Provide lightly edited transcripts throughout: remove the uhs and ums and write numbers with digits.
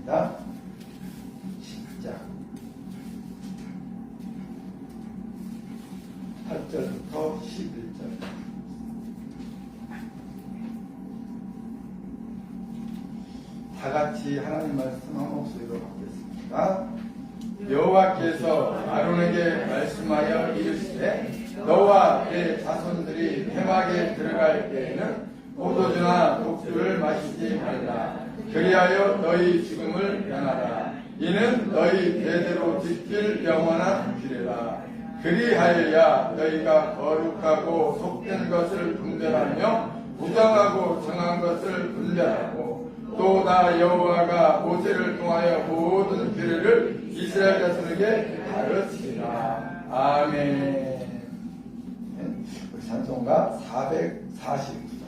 하겠습니다. 10장 8절부터 11절. 다 같이 하나님 말씀 한 목소리로 받겠습니다. 여호와께서 아론에게 말씀하여 이르시되 너와 내 자손들이 회막에 들어갈 때에는 포도주나 독주를 마시지 말라. 그리하여 너희 죽음을 면하라. 이는 너희 대대로 지킬 영원한 규례라. 그리하여야 너희가 거룩하고 속된 것을 분별하며 부정하고 정한 것을 분별하고 또 나 여호와가 모세를 통하여 모든 규례를 이스라엘 자손에게 가르치리라. 아멘. 우리 찬송가 449장.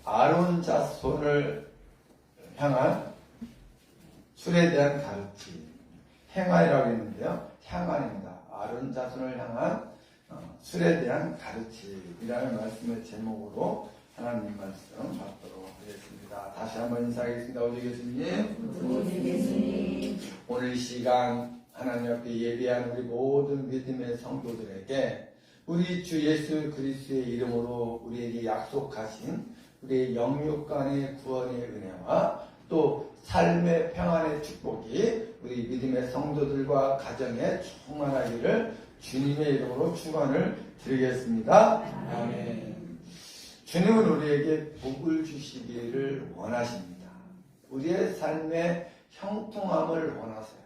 아론 자손을 향한 술에 대한 가르침, 행한이라고 했는데요. 향한입니다. 아론 자손을 향한 술에 대한 가르침이라는 말씀의 제목으로 하나님 말씀 받도록 하겠습니다. 다시 한번 인사하겠습니다. 오직 예수님. 오늘 이 시간 하나님 앞에 예배한 우리 모든 믿음의 성도들에게 우리 주 예수 그리스도의 이름으로 우리에게 약속하신 우리의 영육간의 구원의 은혜와 또 삶의 평안의 축복이 우리 믿음의 성도들과 가정에 충만하기를 주님의 이름으로 축원을 드리겠습니다. 아멘. 주님은 우리에게 복을 주시기를 원하십니다. 우리의 삶의 형통함을 원하세요.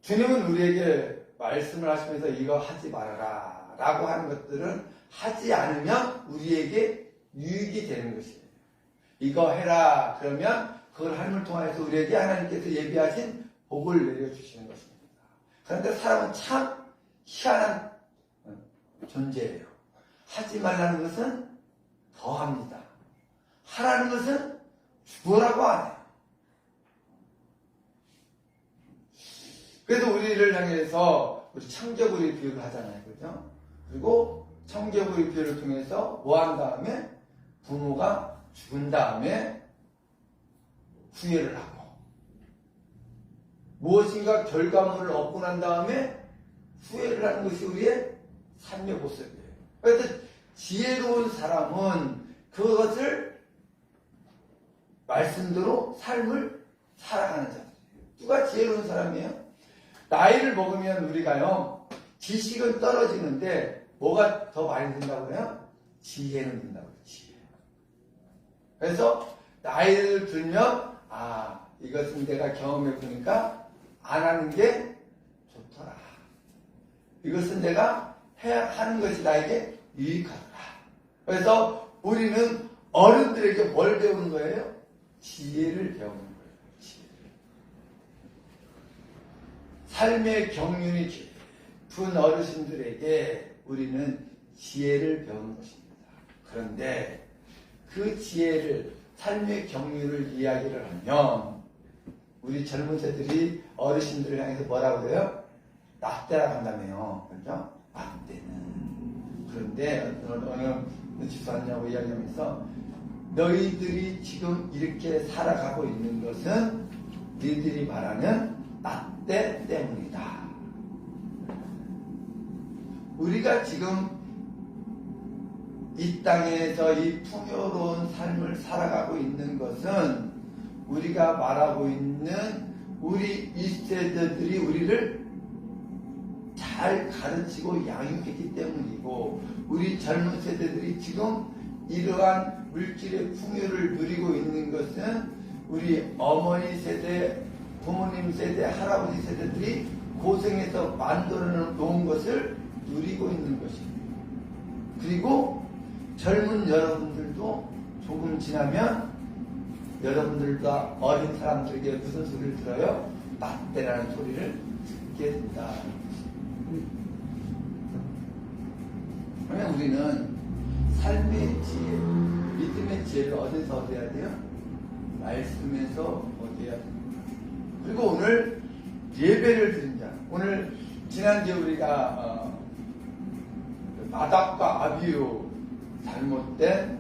주님은 우리에게 말씀을 하시면서 이거 하지 말아라 라고 하는 것들은 하지 않으면 우리에게 유익이 되는 것이에요. 이거 해라 그러면 그걸 하나님을 통해서 우리에게 하나님께서 예비하신 복을 내려주시는 것입니다. 그런데 사람은 참 희한한 존재예요. 하지 말라는 것은 더합니다. 하라는 것은 죽으라고 안 해요. 그래서 우리를 향해서 우리 청개구리 비유를 하잖아요. 그죠? 그리고 청개구리 비유를 통해서 뭐 한 다음에 부모가 죽은 다음에 후회를 하고 무엇인가 결과물을 얻고 난 다음에 후회를 하는 것이 우리의 삶의 모습이에요. 그래서 지혜로운 사람은 그것을 말씀대로 삶을 살아가는 자들이에요. 누가 지혜로운 사람이에요? 나이를 먹으면 우리가요, 지식은 떨어지는데 뭐가 더 많이 든다고 해요? 지혜는 든다고 해요. 지혜. 그래서 나이를 들면 이것은 내가 경험해 보니까 안 하는 게 좋더라. 이것은 내가 하는 것이 나에게 유익하더라. 그래서 우리는 어른들에게 뭘 배우는 거예요? 지혜를 배우는 거예요. 지혜를. 삶의 경륜이 깊은 어르신들에게 우리는 지혜를 배우는 것입니다. 그런데 그 지혜를, 삶의 경륜을 이야기를 하면 우리 젊은 세들이 어르신들을 향해서 뭐라고 그래요? 낫대라 한다며요. 그렇죠? 낫대는. 그런데 어느 집사님하고 이야기하면서 너희들이 지금 이렇게 살아가고 있는 것은 너희들이 말하는 낫대 때문이다. 우리가 지금 이 땅에서 이 풍요로운 삶을 살아가고 있는 것은 우리가 말하고 있는 우리 1세대들이 우리를 잘 가르치고 양육했기 때문이고, 우리 젊은 세대들이 지금 이러한 물질의 풍요를 누리고 있는 것은 우리 어머니 세대, 부모님 세대, 할아버지 세대들이 고생해서 만들어 놓은 것을 누리고 있는 것입니다. 그리고 젊은 여러분들도 조금 지나면 여러분들과 어린 사람들에게 무슨 소리를 들어요? 낫대라는 소리를 듣게 된다. 그러면 우리는 삶의 지혜, 믿음의 지혜를 어디서 얻어야 돼요? 말씀에서 얻어야 됩니다. 그리고 오늘 예배를 드린 자, 오늘 지난주에 우리가 나답과 아비후 잘못된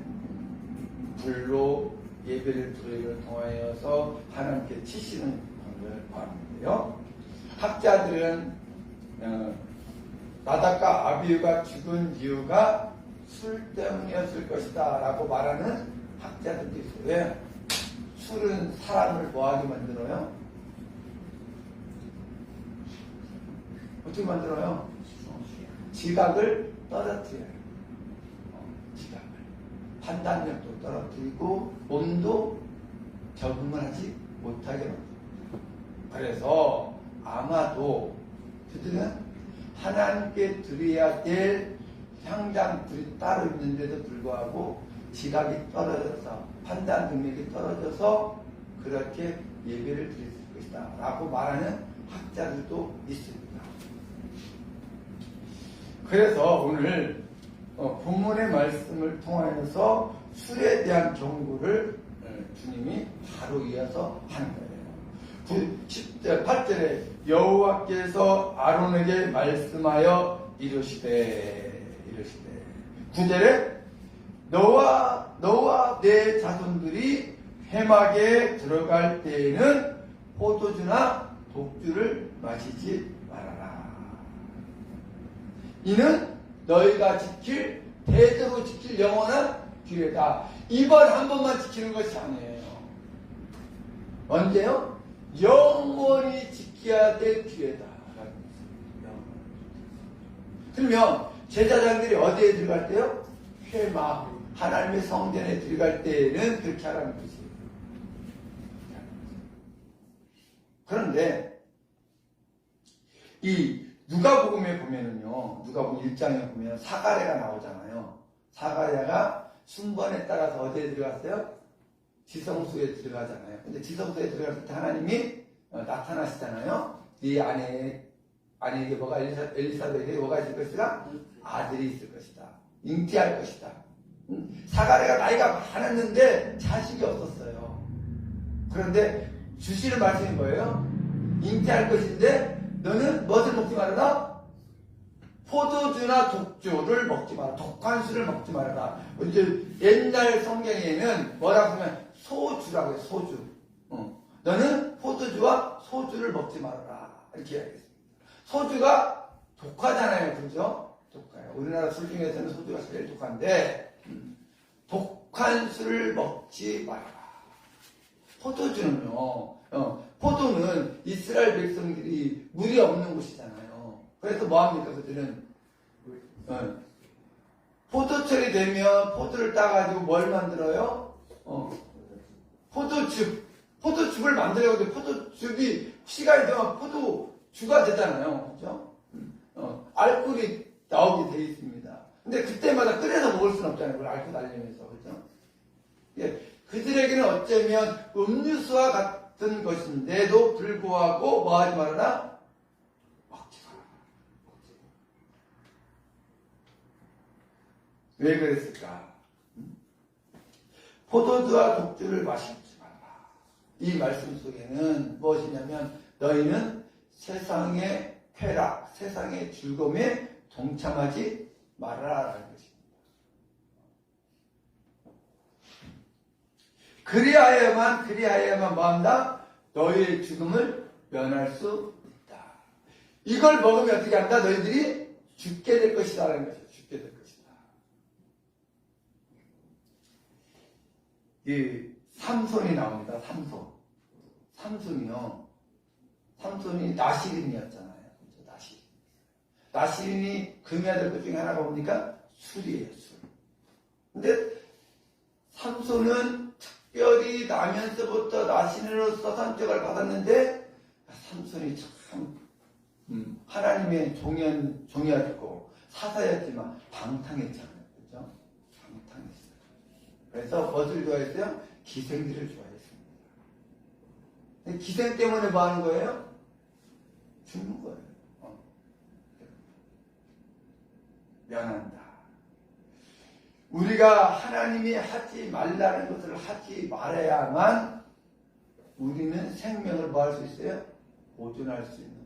불로 예배를 드리기를 통하여서 하나님께 치시는 것을 봤는데요. 학자들은 나답과 아비후가 죽은 이유가 술 때문이었을 것이다 라고 말하는 학자들도 있어요. 왜? 술은 사람을 뭐하게 만들어요? 어떻게 만들어요? 지각을 떨어뜨려요. 지각을. 판단력도 떨어뜨리고 몸도 적응을 하지 못하게 만들어요. 그래서 아마도 그들은 하나님께 드려야 될 향장들이 따로 있는데도 불구하고 지각이 떨어져서, 판단 능력이 떨어져서 그렇게 예배를 드릴 것이다 라고 말하는 학자들도 있습니다. 그래서 오늘 본문의 말씀을 통하여서 술에 대한 경고를 주님이 바로 이어서 하는 거예요. 8절에 여호와께서 아론에게 말씀하여 이르시되 9절에 너와 내 자손들이 회막에 들어갈 때에는 포도주나 독주를 마시지 말아라. 이는 너희가 지킬, 대대로 지킬 영원한 규례다. 이번 한 번만 지키는 것이 아니에요. 언제요? 영원히 지켜야 될 규례다. 그러면 제사장들이 어디에 들어갈 때요? 회막, 하나님의 성전에 들어갈 때에는 그렇게 하라는 것이에요. 그런데 이 누가복음에 보면은요, 누가복음 1장에 보면 사가랴가 나오잖아요. 사가랴가 순번에 따라서 어디에 들어갔어요? 지성소에 들어가잖아요. 근데 지성소에 들어갔을 때 하나님이 나타나시잖아요. 네 아내에게 뭐가 엘리사벳에게 뭐가 있을 것이다? 아들이 있을 것이다. 잉태할 것이다. 사가랴가 나이가 많았는데 자식이 없었어요. 그런데 주시는 말씀이 뭐예요? 잉태할 것인데 너는 무엇을 먹지 말아라? 포도주나 독주를 먹지 마라. 독한 술을 먹지 말아라. 이제 옛날 성경에는 뭐라고 하면 소주라고 해요. 소주. 너는 포도주와 소주를 먹지 말아라. 이렇게 이야기했습니다. 소주가 독하잖아요. 그죠? 독해요. 우리나라 술 중에서는 소주가 제일 독한데 독한 술을 먹지 말아라. 포도주는요. 포도는 이스라엘 백성들이 물이 없는 곳이잖아요. 그래서 뭐합니까? 그들은 포도철이 되면 포도를 따가지고 뭘 만들어요? 포도즙을 만들려고 포도즙이 시간이 되면 포도주가 되잖아요. 그죠? 알코올이 나오게 돼 있습니다. 근데 그때마다 끓여서 먹을 수는 없잖아요. 그걸 알코올 날리면서. 그죠? 예, 그들에게는 어쩌면 음료수와 같은 것인데도 불구하고 뭐 하지 말아라? 먹지 마라. 왜 그랬을까? 포도주와 독주를 마시지 말라. 이 말씀 속에는 무엇이냐면 너희는 세상의 쾌락, 세상의 즐거움에 동참하지 말아라라는 것입니다. 그리하여야만 뭐한다? 너희의 죽음을 면할 수 있다. 이걸 먹으면 어떻게 한다? 너희들이 죽게 될 것이다 라는 것이죠. 죽게 될 것이다. 이 삼손이 나옵니다. 삼손이 나시린이었잖아요. 나시린이 금해야 될 것 중에 하나가 뭡니까? 술이에요. 술. 근데 삼손은 특별히 나면서부터 나시린으로서 선택을 받았는데 삼손이 참 하나님의 종이었고 사사였지만 방탕했잖아요. 그죠? 방탕했어요. 그래서 무엇을 좋아했어요? 기생들을 좋아했습니다. 기생 때문에 뭐 하는 거예요? 죽는 거예요. 면한다. 우리가 하나님이 하지 말라는 것을 하지 말아야만 우리는 생명을 뭐 할 수 있어요? 보존할 수 있는 거예요.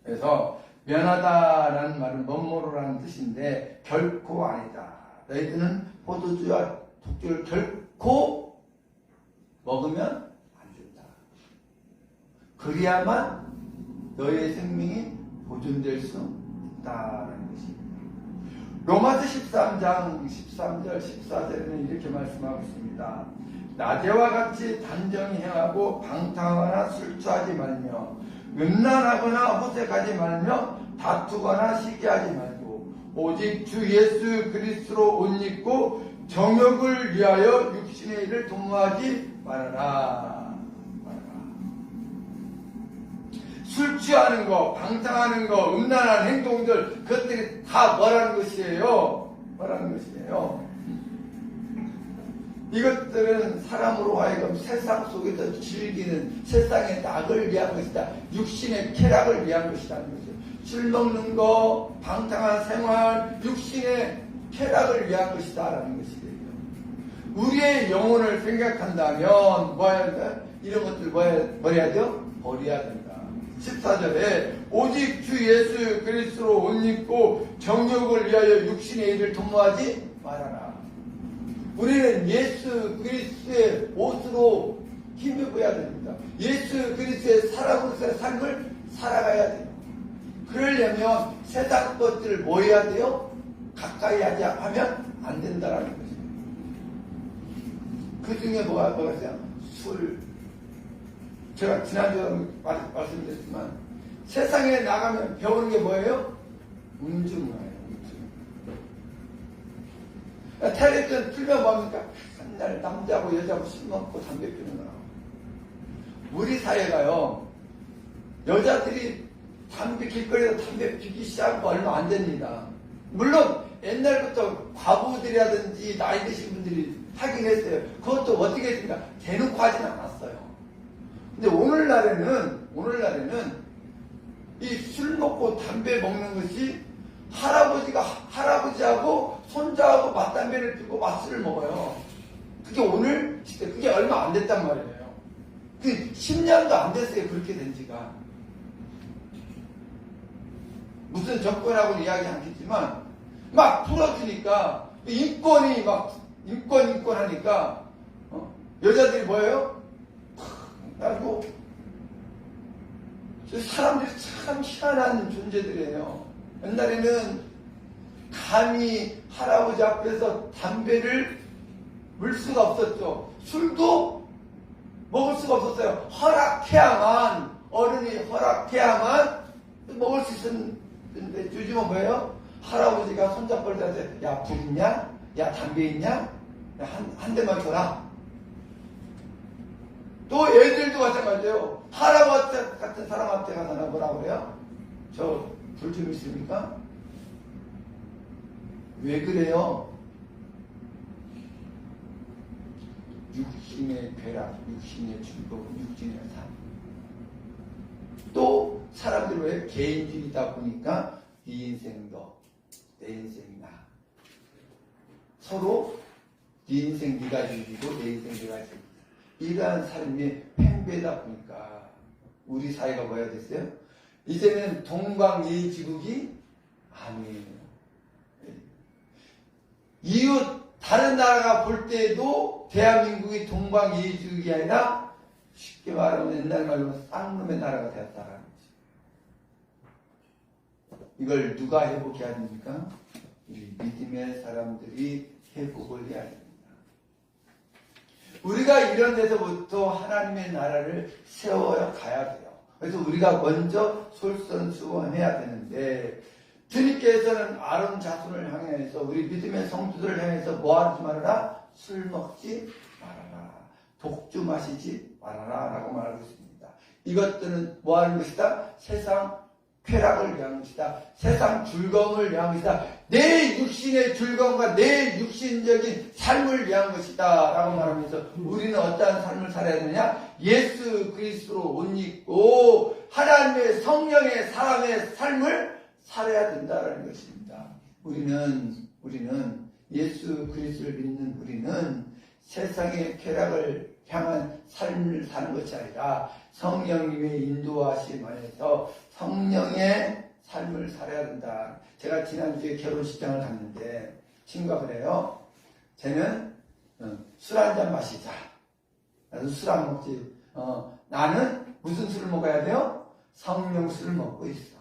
그래서 면하다라는 말은 멋모르라는 뜻인데 결코 아니다. 너희들은 포도주와 독주를 결코 먹으면 안 된다. 그래야만 너희의 생명이 보존될 수 있다라는 것입니다. 로마서 13장 13절 14절에는 이렇게 말씀하고 있습니다. 낮에와 같이 단정히 행하고 방탕하거나 술 취하지 말며 음란하거나 호색하지 말며 다투거나 시기하지 말고 오직 주 예수 그리스도로 옷 입고 정욕을 위하여 육신의 일을 도모하지 말아라. 술 취하는 거, 방탕하는 거, 음란한 행동들, 그것들이 다 뭐라는 것이에요? 이것들은 사람으로 하여금 세상 속에서 즐기는 세상의 낙을 위한 것이다. 육신의 쾌락을 위한 것이라는 거죠. 술 먹는 거, 방탕한 생활, 육신의 쾌락을 위한 것이다. 라는 것이에요. 우리의 영혼을 생각한다면, 뭐 해야 돼? 이런 것들 뭐 해야 돼요? 버려야 된다. 14절에 오직 주 예수 그리스도로 옷 입고 정욕을 위하여 육신의 일을 도모하지 말아라. 우리는 예수 그리스도의 옷으로 힘입어야 됩니다. 예수 그리스도의 사람으로서의 삶을 살아가야 돼요. 그러려면 세상 것들을 뭐 해야 돼요? 가까이 하면 안 된다라는 것입니다. 그 중에 뭐가 있어요? 술. 제가 지난주에 말씀드렸지만 세상에 나가면 배우는 게 뭐예요? 음주문화예요. 텔레비전 틀면 뭡니까? 맨날 남자하고 여자하고 술 먹고 담배 피는 거라고. 우리 사회가요, 여자들이 담배, 길거리에서 담배 피기 시작한 거 얼마 안 됩니다. 물론 옛날부터 과부들이라든지 나이 드신 분들이 하긴 했어요. 그것도 어떻게 했습니까? 대놓고 하진 않았어요. 근데 오늘날에는 이 술 먹고 담배 먹는 것이 할아버지하고 손자하고 맞담배를 피고 맞술을 먹어요. 그게 오늘 시대, 그게 얼마 안 됐단 말이에요. 그 10년도 안 됐어요. 그렇게 된 지가. 무슨 정권하고는 이야기 않겠지만, 막 풀어주니까, 인권이 막, 인권 하니까, 여자들이 뭐예요? 그리고, 사람들이 참 희한한 존재들이에요. 옛날에는 감히 할아버지 앞에서 담배를 물 수가 없었죠. 술도 먹을 수가 없었어요. 어른이 허락해야만 먹을 수 있었는데, 요즘은 뭐예요? 할아버지가 손잡벌들한테, 야, 불 있냐? 야, 담배 있냐? 한 대만 줘라. 또 애들도 마찬가지예요. 할아버지 같은 사람한테 가서 뭐라고 그래요? 저 불 좀 있습니까? 왜 그래요? 육신의 쾌락, 육신의 즐거움, 육신의 삶. 또 사람들이 왜 개인주의다 보니까 네 인생 내 인생이나 서로 네 인생 네가 즐기고 내 인생 네가 즐기고 이러한 삶의 팽배다 보니까 우리 사회가 뭐야 됐어요? 이제는 동방예의지국이 아니에요. 이웃 다른 나라가 볼 때도 대한민국이 동방예의지국이 아니라 쉽게 말하면 옛날 말로 쌍놈의 나라가 되었다라는 거죠. 이걸 누가 회복해야 됩니까? 우리 믿음의 사람들이 회복을 해야 됩니다. 우리가 이런 데서부터 하나님의 나라를 세워야 가야 돼요. 그래서 우리가 먼저 솔선수범해야 되는데, 주님께서는 아론 자손을 향해서 우리 믿음의 성도들을 향해서 뭐 하지 말아라? 술 먹지 말아라. 독주 마시지 말아라 라고 말하고 있습니다. 이것들은 뭐 하는 것이다? 세상 쾌락을 위한 것이다. 세상 즐거움을 위한 것이다. 내 육신의 즐거움과 내 육신적인 삶을 위한 것이다 라고 말하면서 우리는 어떠한 삶을 살아야 되느냐? 예수 그리스도로 옷 입고 하나님의 성령의 사람의 삶을 살아야 된다라는 것입니다. 우리는 예수 그리스도를 믿는 우리는 세상의 쾌락을 향한 삶을 사는 것이 아니라 성령님의 인도하심 안에서 성령의 삶을 살아야 된다. 제가 지난주에 결혼식장을 갔는데 친구가 그래요. 쟤는 술 한잔 마시자. 나도 술 안 먹지. 나는 무슨 술을 먹어야 돼요? 성령 술을 먹고 있어.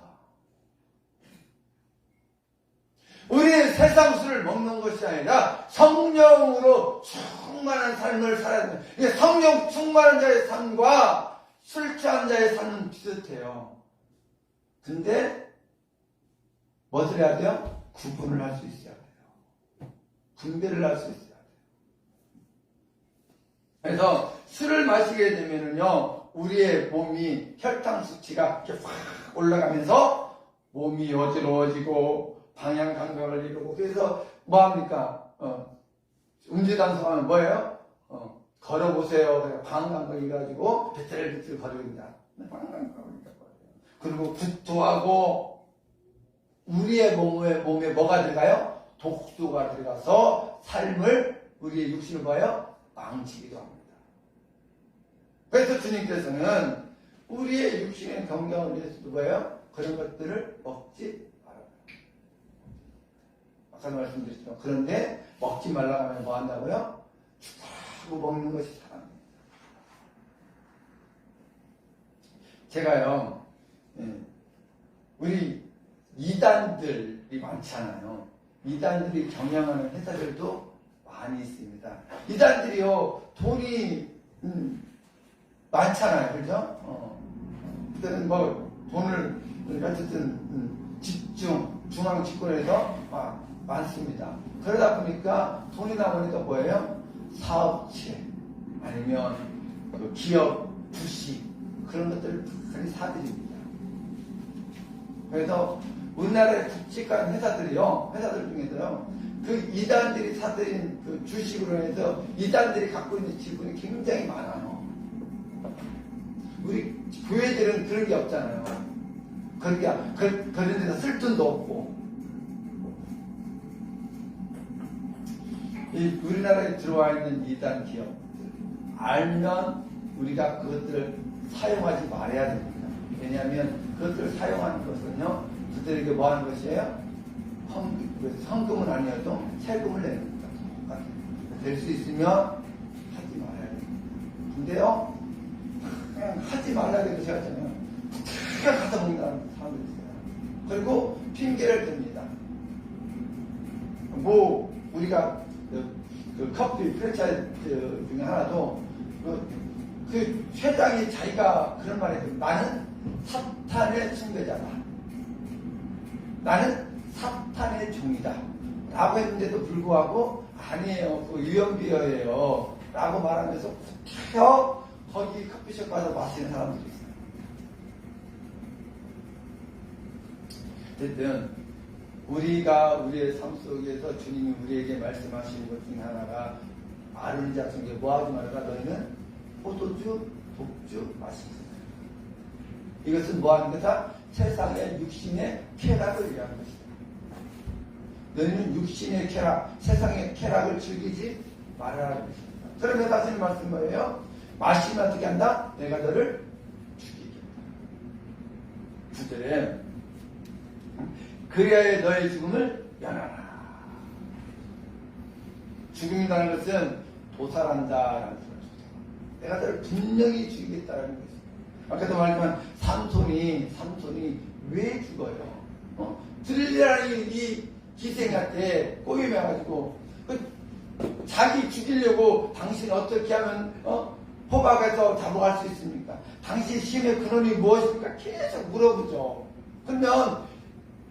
우리는 세상 술을 먹는 것이 아니라 성령으로 충만한 삶을 살아야 된다. 성령 충만한 자의 삶과 술 취한 자의 삶은 비슷해요. 근데 무엇을 해야 돼요? 구분을 할 수 있어야 돼요. 분별을 할 수 있어야 돼요. 그래서 술을 마시게 되면은요, 우리의 몸이 혈당 수치가 이렇게 확 올라가면서 몸이 어지러워지고 방향 감각을 잃고, 그래서 뭐합니까? 음주단속하면 뭐예요? 걸어보세요. 방향 감각을 잃어가지고 배틀배틀 거립니다. 방향 감각을 잃어버려요. 그리고 구토하고 우리의 몸에 뭐가 들어가요? 독소가 들어가서 삶을, 우리의 육신을 봐요? 망치기도 합니다. 그래서 주님께서는 우리의 육신의 건강을 위해서도 뭐예요? 그런 것들을 먹지 말아요. 아까도 말씀드렸지만, 그런데 먹지 말라고 하면 뭐 한다고요? 주고 먹는 것이 사랑입니다. 제가요, 우리 이단들이 많잖아요. 이단들이 경영하는 회사들도 많이 있습니다. 이단들이요, 돈이 많잖아요. 그죠? 그때는 뭐 돈을 어쨌든 중앙 집권에서 많습니다. 그러다 보니까 돈이 나오니까 뭐예요? 사업체 아니면 그 기업 주식 그런 것들을 많이 사드립니다. 그래서 우리나라의 굵직한 회사들이요, 회사들 중에서요, 그 이단들이 사들인 그 주식으로 해서 이단들이 갖고 있는 지분이 굉장히 많아요. 우리 교회들은 그런 게 없잖아요. 그런 데서 쓸 돈도 없고. 이 우리나라에 들어와 있는 이단 기업 알면 우리가 그것들을 사용하지 말아야 됩니다. 왜냐하면 그것들을 사용하는 것은요, 그들에게 뭐 하는 것이에요? 헌금은 아니어도 세금을 내는 겁니다. 될 수 있으면 하지 말아야 됩니다. 근데요, 그냥 하지 말라고 해도 제가 하잖아요. 그냥 갖다 먹는다는 사람들이 있어요. 그리고 핑계를 댑니다. 뭐 우리가 그 커피 프랜차이즈 중에 하나도 그 회장이 자기가 그런 말을 해요. 나는 사탄의 숭배자다. 나는 사탄의 종이다. 라고 했는데도 불구하고 아니에요. 그 유언비어예요. 라고 말하면서 구태여 거기 커피숍 가서 마시는 사람들이 있어요. 어쨌든 우리가 우리의 삶 속에서 주님이 우리에게 말씀하시는 것 중에 하나가 아론 자손에게 뭐하지 말라. 너희는 포도주, 독주 마시지. 이것은 뭐하는 거다? 세상의 육신의 쾌락을 위한 것이다. 너희는 육신의 쾌락, 세상의 쾌락을 즐기지 말아라. 그러면 하시는 말씀 뭐예요? 마시면 어떻게 한다? 내가 너를 죽이겠다. 9절에 그리하여 너의 죽음을 면하라. 죽음이라는 것은 도살한다라는 뜻입니다. 내가 너를 분명히 죽이겠다라는 것입니다. 아까도 말했지만 삼손이 왜 죽어요? 들리라는 이 기생한테 꼬임해가지고 자기 죽이려고 당신 어떻게 하면 호박에서 잡아갈 수 있습니까? 당신 힘의 근원이 무엇입니까? 계속 물어보죠. 그러면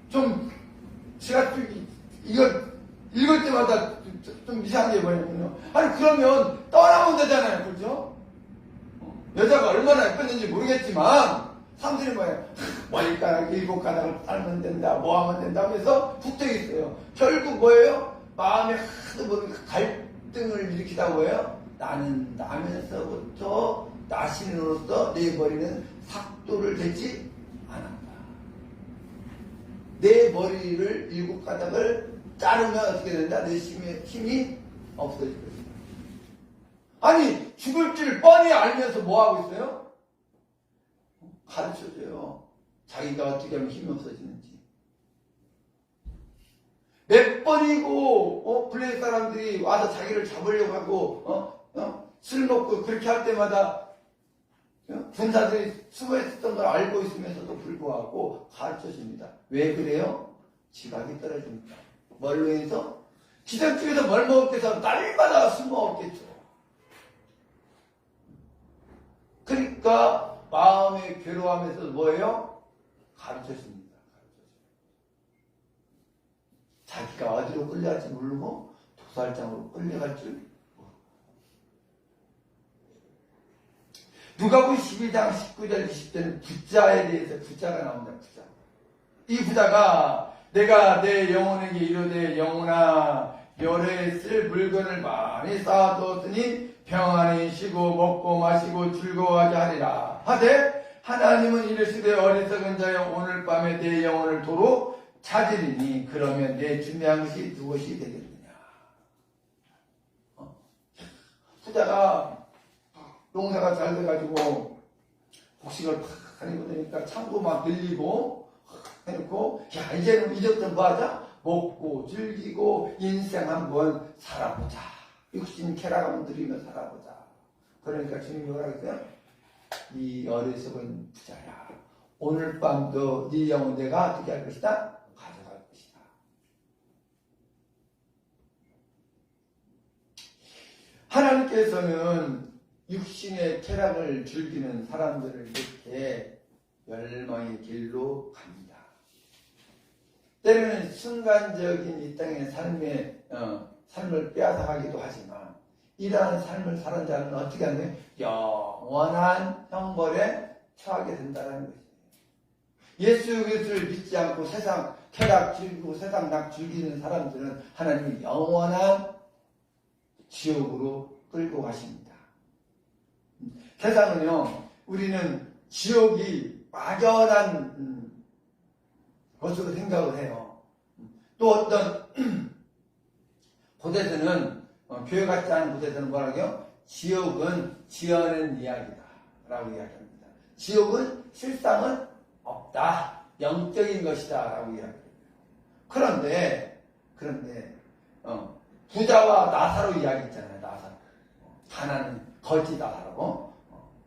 좀 제가 이걸 읽을 때마다 좀 이상한 게 뭐냐면요. 아니 그러면 떠나면 되잖아요. 그렇죠? 여자가 얼마나 예뻤는지 모르겠지만 삼손이 뭐예요? 머리카락 7가닥을 달면 된다, 뭐 하면 된다 하면서 붙어 있어요. 결국 뭐예요? 마음에 하도 모르게 갈등을 일으키다 뭐예요? 나는 나면서부터 나신으로서 내 머리는 삭도를 대지 않았다. 내 머리를 7가닥을 자르면 어떻게 된다? 내 힘이 없어질 것이다. 아니 죽을 줄 뻔히 알면서 뭐하고 있어요? 가르쳐줘요. 자기가 어떻게 하면 힘이 없어지는지. 몇 번이고 블레셋 사람들이 와서 자기를 잡으려고 하고 술 먹고 그렇게 할 때마다 군사들이 수고했었던 걸 알고 있으면서도 불구하고 가르쳐줍니다. 왜 그래요? 지각이 떨어집니다. 뭘로 해서? 기생집에서 뭘 먹었겠어? 날마다 술 먹었겠죠. 그러니까 마음에 괴로워하면서 뭐예요? 가르쳐줍니다. 자기가 어디로 끌려갈지 모르고 도살장으로 끌려갈 줄 모르고. 누가복음 12장 19절 20절은 부자에 대해서 부자가 나온다. 부자. 이 부자가 내가 내 영혼에게 이르되 영혼아 열에 쓸 물건을 많이 쌓아두었더니 평안히 쉬고 먹고 마시고 즐거워하게 하리라 하되 하나님은 이르시되 어리석은 자여 오늘 밤에 내 영혼을 도로 찾으리니 그러면 내 준비한 것이 무엇이 되겠느냐. 부자가 농사가 잘 돼가지고 곡식을 팍 하니까 되니까 창고 막 늘리고 해놓고 야 이제는 이제부터 뭐하자? 먹고 즐기고 인생 한번 살아보자. 육신 쾌락 한번 누리며 살아보자. 그러니까 주님이 뭐라 그랬어요? 이 어리석은 부자야. 오늘 밤도 네 영혼 내가 어떻게 할 것이다? 가져갈 것이다. 하나님께서는 육신의 쾌락을 즐기는 사람들을 이렇게 멸망의 길로 갑니다. 때로는 순간적인 이 땅의 삶을 빼앗아가기도 하지만 이러한 삶을 사는 자는 어떻게 하냐? 영원한 형벌에 처하게 된다는 것이에요. 예수 그리스도를 믿지 않고 세상 쾌락 즐기고 세상 낙 즐기는 사람들은 하나님이 영원한 지옥으로 끌고 가십니다. 세상은요, 우리는 지옥이 막연한 것으로 생각을 해요. 또 어떤 곳에서는 교회 같지 않은 곳에서는 뭐라고요? 지옥은 지어낸 이야기다 라고 이야기합니다. 지옥은 실상은 없다, 영적인 것이다 라고 이야기해요. 그런데 부자와 나사로 이야기 있잖아요. 나사로, 가난한 거지 나사로.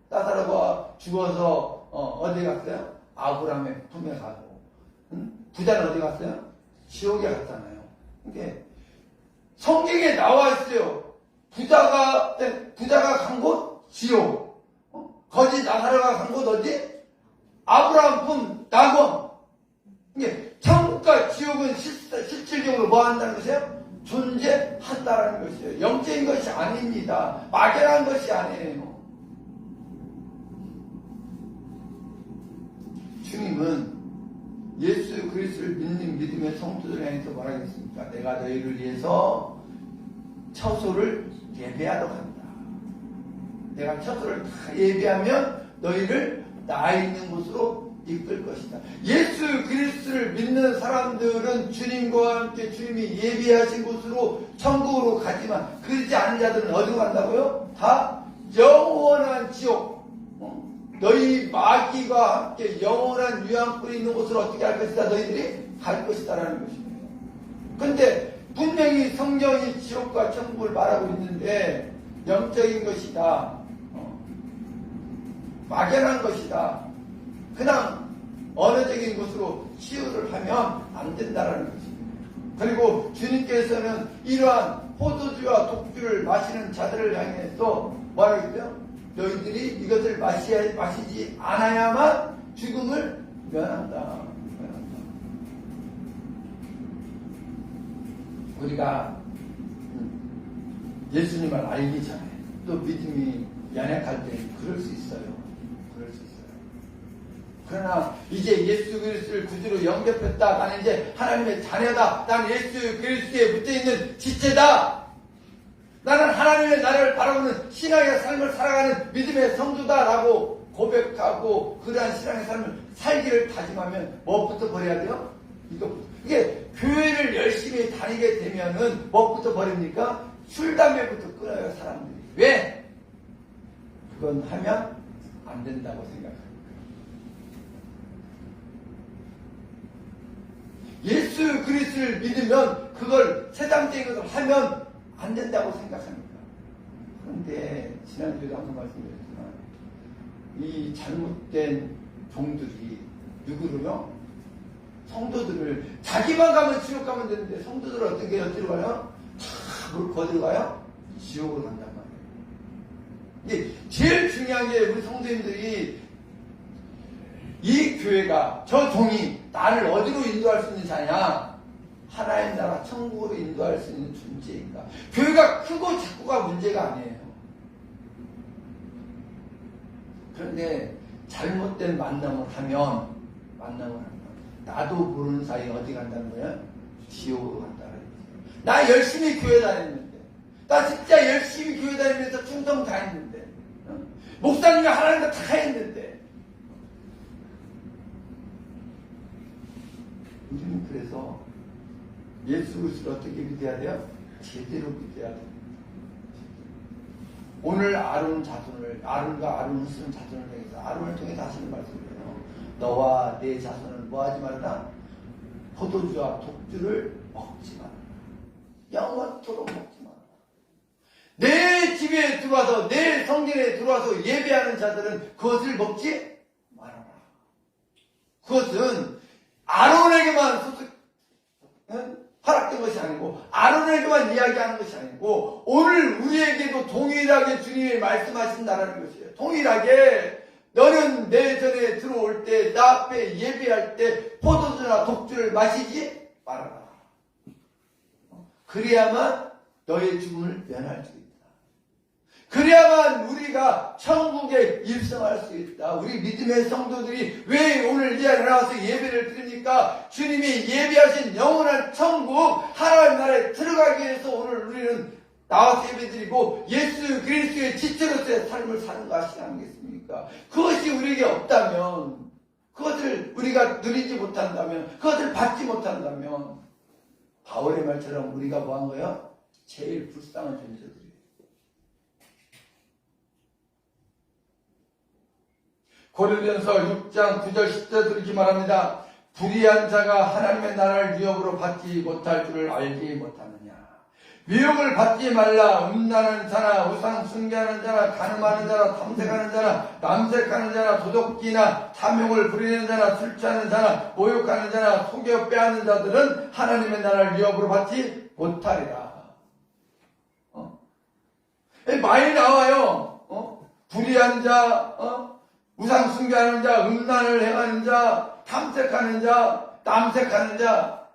나사로가 죽어서 어디 갔어요? 아브라함의 품에 가고, 부자는 어디 갔어요? 지옥에 갔잖아요. 이게 성경에 나와 있어요. 부자가 간 곳 지옥, 거지 나사로가 간 곳 어디? 아브라함 품 낙원. 이게 천국과 지옥은 실질적으로 뭐 한다는 것이에요? 존재한다는 것이에요. 영적인 것이 아닙니다. 막연한 것이 아니에요. 주님은 예수 그리스도를 믿는 믿음의 성도들 향해서 말하겠습니까? 내가 너희를 위해서 처소를 예배하러 간다. 내가 처소를 다 예배하면 너희를 나 있는 곳으로 이끌 것이다. 예수 그리스도를 믿는 사람들은 주님과 함께 주님이 예비하신 곳으로 천국으로 가지만, 그러지 않은 자들은 어디로 간다고요? 다 영원한 지옥, 너희 마귀와 함께 영원한 유황불이 있는 곳으로 어떻게 할 것이다? 너희들이 갈 것이다 라는 것입니다. 근데 분명히 성경이 지옥과 천국을 말하고 있는데 영적인 것이다, 막연한 것이다, 그냥 언어적인 것으로 치유를 하면 안 된다라는 것입니다. 그리고 주님께서는 이러한 포도주와 독주를 마시는 자들을 향해서 뭐라고했죠? 너희들이 이것을 마시지 않아야만 죽음을 면한다. 우리가 예수님을 알기 전에 또 믿음이 연약할 때는 그럴 수 있어요. 그러나 이제 예수 그리스도를 구주로 영접했다, 나는 이제 하나님의 자녀다, 나는 예수 그리스도에 붙어있는 지체다, 나는 하나님의 나라를 바라보는 신앙의 삶을 살아가는 믿음의 성도다라고 고백하고 그러한 신앙의 삶을 살기를 다짐하면 무엇부터 버려야 돼요? 이게 교회를 열심히 다니게 되면은 무엇부터 버립니까? 술, 담배부터 끊어요, 사람들이. 왜? 그건 하면 안 된다고 생각합니다. 예수 그리스도를 믿으면 그걸 세상적인 것을 하면 안 된다고 생각합니다. 그런데 지난주에도 한번 말씀드렸지만 이 잘못된 종들이 누구로요? 성도들을, 자기만 가면 지옥 가면 되는데 성도들을 어디로 가요? 뭘 거들어 가요? 지옥으로 간단 말이에요. 근데 제일 중요한 게 우리 성도님들이 이 교회가, 저 종이 나를 어디로 인도할 수 있는 자냐? 하나님 나라 천국으로 인도할 수 있는 존재인가? 교회가 크고 작고가 문제가 아니에요. 그런데 잘못된 만남을 하면 나도 모르는 사이에 어디 간다는 거야? 지옥으로 간다는 거예요. 나 열심히 교회 다녔는데, 나 진짜 열심히 교회 다니면서 충성 다녔는데, 목사님이 하라는 거 다 했는데, 우리는 그래서 예수 그리스도를 어떻게 믿어야 돼요? 제대로 믿어야 돼요. 오늘 아론과 아론을 쓰는 자손을 통해서, 아론을 통해서 하시는 말씀이에요. 너와 내 자손은 뭐하지 말라? 포도주와 독주를 먹지 말라. 영원토록 먹지 말라. 내 집에 들어와서, 내 성전에 들어와서 예배하는 자들은 그것을 먹지 말아라. 그것은 아론에게만 허락된 것이 아니고, 아론에게만 이야기하는 것이 아니고, 오늘 우리에게도 동일하게 주님이 말씀하신다는 것이에요. 동일하게 너는 내 전에 들어올 때, 나 앞에 예배할 때 포도주나 독주를 마시지 말아라. 그래야만 너의 죽음을 면할 수 있다. 그래야만 우리가 천국에 입성할 수 있다. 우리 믿음의 성도들이 왜 오늘 이 자리에 나와서 예배를 드립니까? 주님이 예비하신 영원한 천국 하나님 나라에 들어가기 위해서 오늘 우리는 나와서 예배드리고 예수 그리스도의 지체로서의 삶을 사는 것이 아니겠습니까? 그것이 우리에게 없다면, 그것을 우리가 누리지 못한다면, 그것을 받지 못한다면 바울의 말처럼 우리가 뭐 한 거예요? 제일 불쌍한 존재들이에요. 고린도전서 6장 9절 10절도 이렇게 말합니다. 불의한 자가 하나님의 나라를 위협으로 받지 못할 줄을 알지 못하느냐. 위협을 받지 말라. 음란하는 자나 우상 숭배하는 자나 간음하는 자나 탐색하는 자나 남색하는 자나 도둑기나 탐욕을 부리는 자나 술 취하는 자나 모욕하는 자나 속여 빼앗는 자들은 하나님의 나라를 위협으로 받지 못하리라. 많이 나와요. 불의한 자, 우상 숭배하는 자, 음란을 행하는 자, 탐색하는 자, 남색하는 자.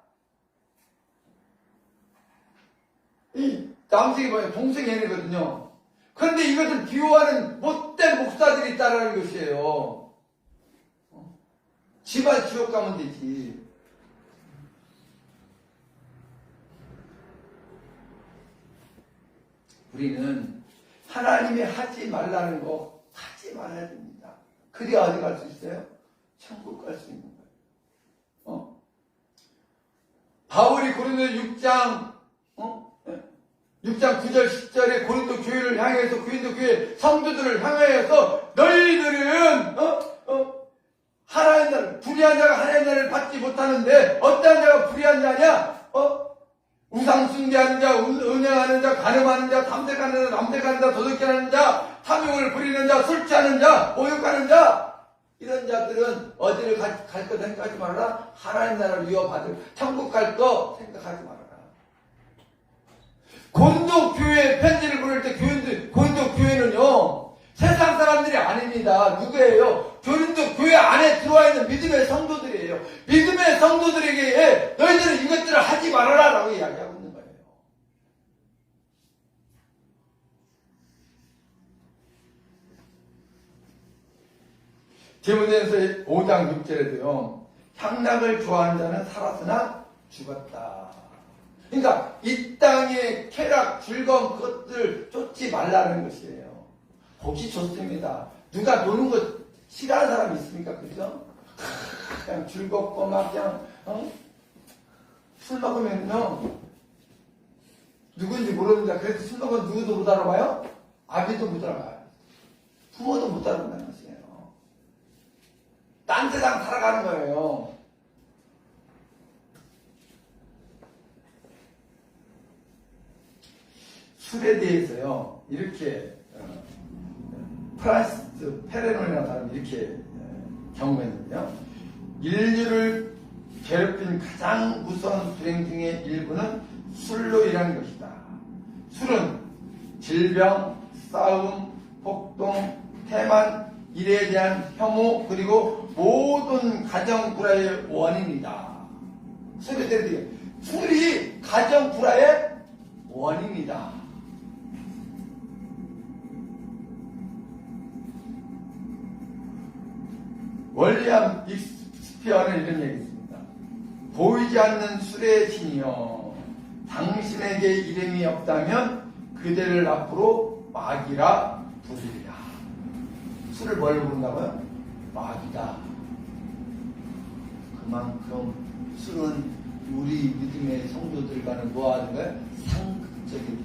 이 남색이 뭐예요? 동성애거든요. 그런데 이것을 비호하는 못된 목사들이 있다는 것이에요. 집안 지옥 가면 되지. 우리는 하나님이 하지 말라는 거 하지 말아야 됩니다. 그래야 어디 갈 수 있어요? 천국 갈 수 있는 거예요. 바울이 고린도 6장 9절 10절에 고린도 교회를 향해서 고린도 교회 성도들을 향하여서 너희들은 하나님 나라, 불의한 자가 하나님 나라를 받지 못하는데 어떤 자가 불의한 자냐? 우상 숭배하는 자, 은행하는 자, 간음하는 자, 탐색하는 자, 남색하는 자, 도둑질하는 자, 탐욕을 부리는 자, 술 취하는 자, 모욕하는 자, 이런 자들은 어디를 갈 거 생각하지 말아라. 하나님 나라를 위협받을 천국 갈 거 생각하지 말아라. 고린도 교회에 편지를 보낼 때 고린도 교회는요 세상 사람들이 아닙니다. 누구예요? 고린도 교회 안에 들어와 있는 믿음의 성도들이에요. 믿음의 성도들에게 너희들은 이것들을 하지 말아라 라고 이야기하고 있는 거예요. 디모데전서 5장 6절에도요 향락을 좋아하는 자는 살았으나 죽었다. 그러니까 이 땅의 쾌락, 즐거움 그것들 쫓지 말라는 것이에요. 보기 좋습니다. 누가 노는 거 싫어하는 사람이 있습니까? 그죠? 그냥 즐겁고 막 그냥 술 먹으면요 누군지 모르는데 그래도 술 먹으면 누구도 못 알아봐요? 아비도 못 알아봐요. 부모도 못 알아본다는 것이에요. 딴 세상 살아가는 거예요. 술에 대해서요 이렇게 프란시스 페레논이라는 사람이 이렇게 경고했는데요. 인류를 괴롭힌 가장 무서운 불행 중의 일부는 술로 인한 것이다. 술은 질병, 싸움, 폭동, 태만, 일에 대한 혐오 그리고 모든 가정 불화의 원인이다. 술에 대해 술이 가정 불화의 원인이다. 월리엄 익스피어는 이런 얘기 있습니다. 보이지 않는 술의 신이여 당신에게 이름이 없다면 그대를 앞으로 마귀라 부르리라. 술을 뭘 부른다고요? 마귀다. 그만큼 술은 우리 믿음의 성도들과는 뭐하는 거예요? 상극적인.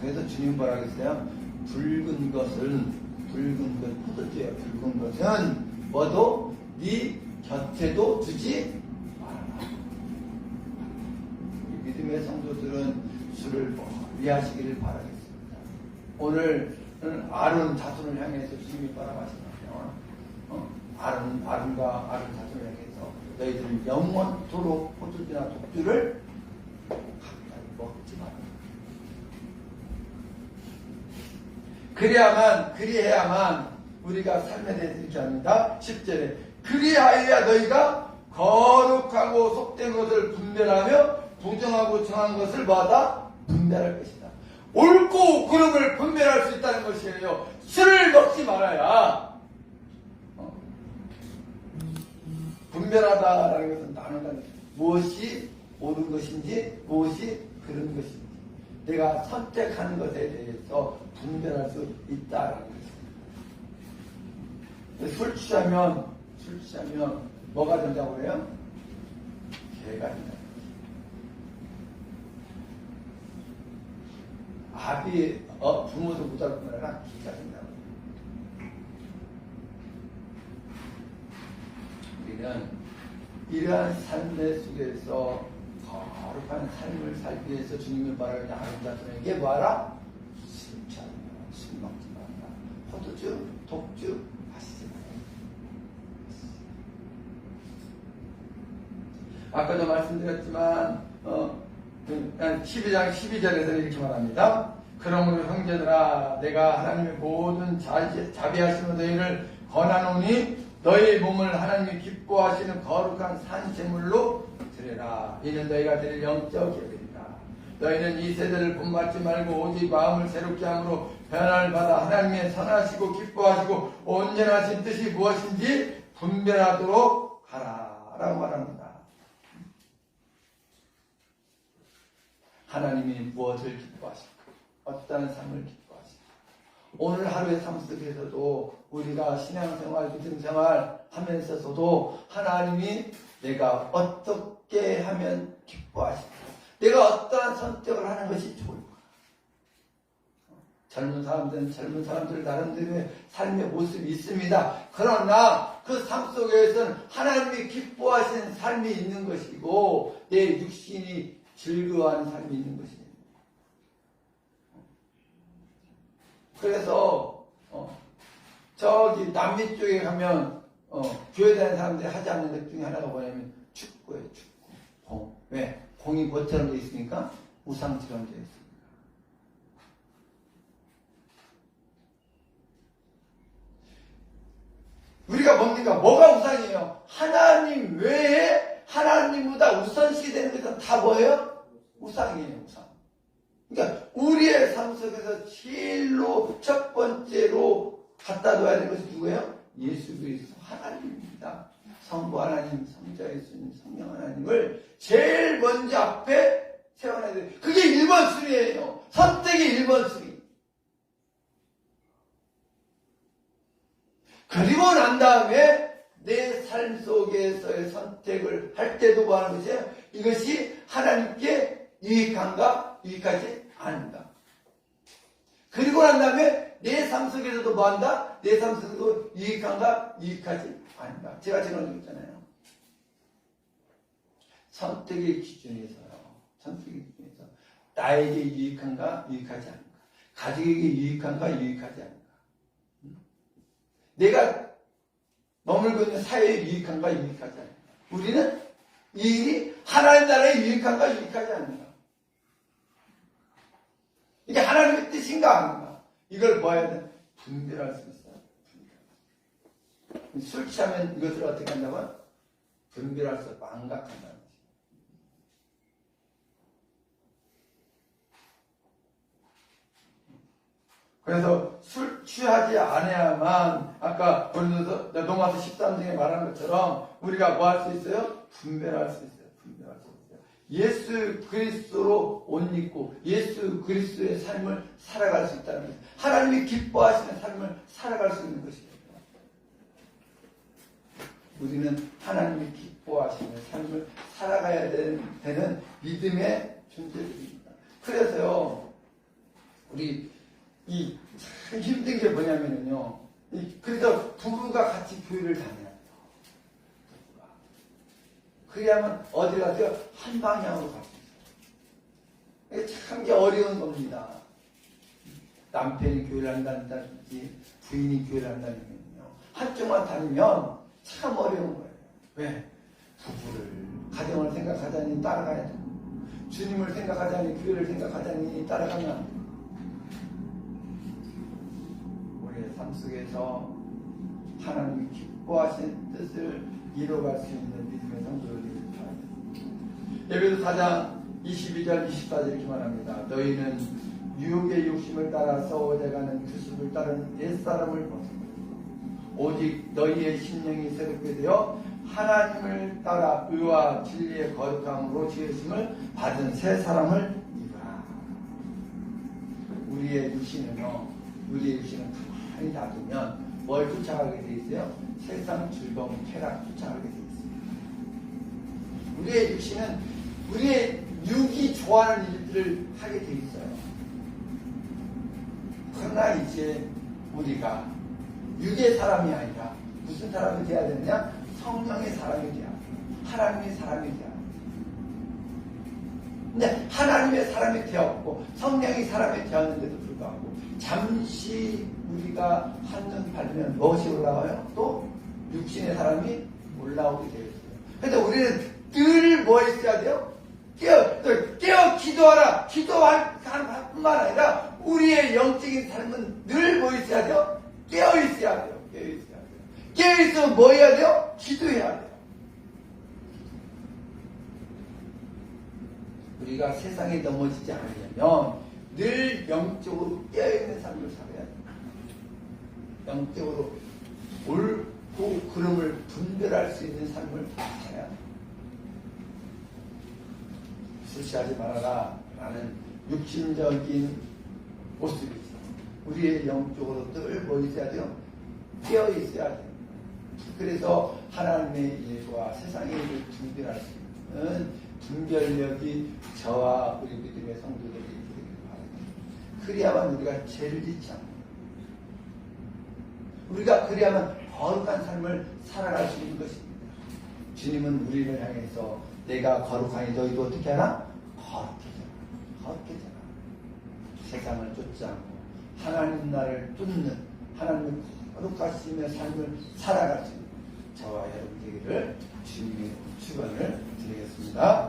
그래서 주님 뭐라 그랬어요? 붉은 것, 포도주예요. 붉은 것은 뭐도 네 곁에도 두지 말아라. 우리 믿음의 성도들은 술을 멀리 하시기를 바라겠습니다. 오늘 아론 자손을 향해서 주님이 바라마시나요? 아론과 아론 자손을 향해서 너희들은 영원토록 포도주나 독주를 가까이 먹지 마라. 그리해야만 우리가 삶에 대해서 이렇게 합니다. 10절에 그리하여야 너희가 거룩하고 속된 것을 분별하며 부정하고 정한 것을 뭐하다? 분별할 것이다. 옳고 그름을 분별할 수 있다는 것이에요. 술을 먹지 말아야 분별하다라는 것은 나누는 무엇이 옳은 것인지 무엇이 그른 것인지 내가 선택하는 것에 대해서 분별할 수 있다라는 것입니다. 술 취하면 뭐가 된다고 해요? 개가 된다. 압이 부모도 못할 뿐 아니라 기가 된다고. 우리는 이러한 삶의 속에서 거룩한 삶을 살기 위해서 주님의 바라는 아름답다는 게 뭐하라? 술 취하지 마라, 술 먹지 마라, 포도주, 독주 마시지 마라. 아까도 말씀드렸지만 12장 12절에서 이렇게 말합니다. 그러므로 형제들아 내가 하나님의 모든 자비하시는 너희를 권하노니 너희 몸을 하나님이 기뻐하시는 거룩한 산제물로 드려라. 이는 너희가 드릴 영적 예배이다. 너희는 이 세대를 본받지 말고 오직 마음을 새롭게 함으로 변화를 받아 하나님의 선하시고 기뻐하시고 온전하신 뜻이 무엇인지 분별하도록 하라 라고 말합니다. 하나님이 무엇을 기뻐하실까? 어떤 삶을 기뻐하실까? 오늘 하루의 삶 속에서도 우리가 신앙생활, 믿음생활 하면서도 하나님이 내가 어떻게 하면 기뻐하실까? 내가 어떠한 선택을 하는 것이 좋을까? 젊은 사람들 나름대로의 삶의 모습이 있습니다. 그러나 그 삶 속에서는 하나님이 기뻐하시는 삶이 있는 것이고 내 육신이 즐거워하는 삶이 있는 것입니다. 그래서 저기 남미 쪽에 가면 교회 다니는 사람들이 하지 않는 것 중에 하나가 뭐냐면 축구예요. 축구. 왜? 공이 뭐처럼 되어 있으니까 우상처럼 되어 있습니다. 우리가 뭡니까? 뭐가 우상이에요? 하나님 외에 하나님보다 우선시 되는 것은 다 뭐예요? 우상이에요. 우상. 그러니까 우리의 삶 속에서 제일로 첫 번째로 갖다 둬야 되는 것이 누구예요? 예수 그리스도 하나님입니다. 성부 하나님, 성자 예수님, 성령 하나님을 제일 먼저 앞에 세워놔야 돼요. 그게 1번 순위예요. 선택이 1번 순위. 그리고 난 다음에 내 삶 속에서의 선택을 할 때도 뭐 하는 것이에요? 이것이 하나님께 유익한가? 유익하지 않은가? 그리고 난 다음에 내 삶 속에서도 뭐 한다? 내 삶 속에서도 유익한가? 유익하지 않은가? 제가 지금 얘기했잖아요. 선택의 기준에서요. 선택의 기준에서 나에게 유익한가? 유익하지 않은가? 가족에게 유익한가? 유익하지 않은가? 내가 머물고 있는 사회에 유익한가? 유익하지 않은가? 우리는 이 일이 하나님 나라에 유익한가? 유익하지 않은가? 이게 하나님의 뜻인가 아닌가? 이걸 뭐 해야 돼? 분별할 수 있어요. 술 취하면 이것을 어떻게 한다고요? 분별할 수 없고 망각한다는 거죠. 그래서 술 취하지 않아야만 아까 본문에서 로마서 13장에 말한 것처럼 우리가 뭐 할 수 있어요? 분별할 수 있어요. 분별할 수 있어요. 예수 그리스도로 옷 입고 예수 그리스도의 삶을 살아갈 수 있다는 거죠. 하나님이 기뻐하시는 삶을 살아갈 수 있는 것이에요. 우리는 하나님이 기뻐하시는 삶을 살아가야 되는 믿음의 존재들입니다. 그래서요, 우리 참 힘든 게 뭐냐면요, 그래서 부부가 같이 교회를 다녀야 돼요. 그래야만 어디 가서 한 방향으로 갈 수 있어요. 이게 참 어려운 겁니다. 남편이 교회를 한다든지 부인이 교회를 한다면요, 한쪽만 다니면 참 어려운 거예요. 왜? 부부를, 가정을 생각하자니 따라가야 되고, 주님을 생각하자니, 교회를 생각하자니 따라가면 안 돼요. 우리의 삶 속에서 하나님이 기뻐하시는 뜻을 이뤄갈 수 있는 믿음의 성도들이 바랍니다. 에베소 4장 22절 24절 이렇게 말합니다. 너희는 유혹의 욕심을 따라 썩어져가는 규습을 따른 옛사람을 벗어 오직 너희의 심령이 새롭게 되어 하나님을 따라 의와 진리의 거룩함으로 지으심을 받은 새 사람을 입으라. 우리의 육신은 가만히 놔두면 뭘 쫓아가게 돼 있어요? 세상 즐거움, 쾌락 쫓아가게 돼 있어요. 우리의 육신은 우리의 육이 좋아하는 일들을 하게 돼 있어요. 그러나 이제 우리가 육의 사람이 아니라 무슨 사람이 되어야 되느냐? 성령의 사람이 되어야 돼요. 하나님의 사람이 되어야 돼요. 근데 하나님의 사람이 되었고 성령의 사람이 되었는데도 불구하고 잠시 우리가 한눈 팔면 무엇이 올라와요? 또 육신의 사람이 올라오게 되어 있어요. 그래서 우리는 늘 뭐 있어야 돼요? 깨어 기도하라. 기도할 뿐만 아니라 우리의 영적인 삶은 늘 뭐 있어야 돼요? 깨어 있어야 돼요. 깨어 있으면 뭐 해야 돼요? 기도해야 돼요. 우리가 세상에 넘어지지 않으려면 늘 영적으로 깨어있는 삶을 살아야 돼요. 영적으로 옳고 그름을 분별할 수 있는 삶을 살아야 돼요. 실시하지 말아라 라는 육신적인 모습이죠. 우리의 영적으로 늘 뭐 있어야 돼요? 깨어 있어야 돼요. 그래서 하나님의 일과 세상의 일을 분별할 수 있는 분별력이 저와 우리 믿음의 성도들이 있기를 바랍니다. 그래야만 우리가 죄를 짓지 않고 우리가 그래야만 거룩한 삶을 살아갈 수 있는 것입니다. 주님은 우리를 향해서 내가 거룩하니 너희도 어떻게 하나? 거룩해져라. 세상을 쫓지 않고 하나님 나라를 쫓는 하나님의 거룩하심의 삶을 살아갈 수 있는 저와 여러분 되기를 주님의 축원을 드리겠습니다.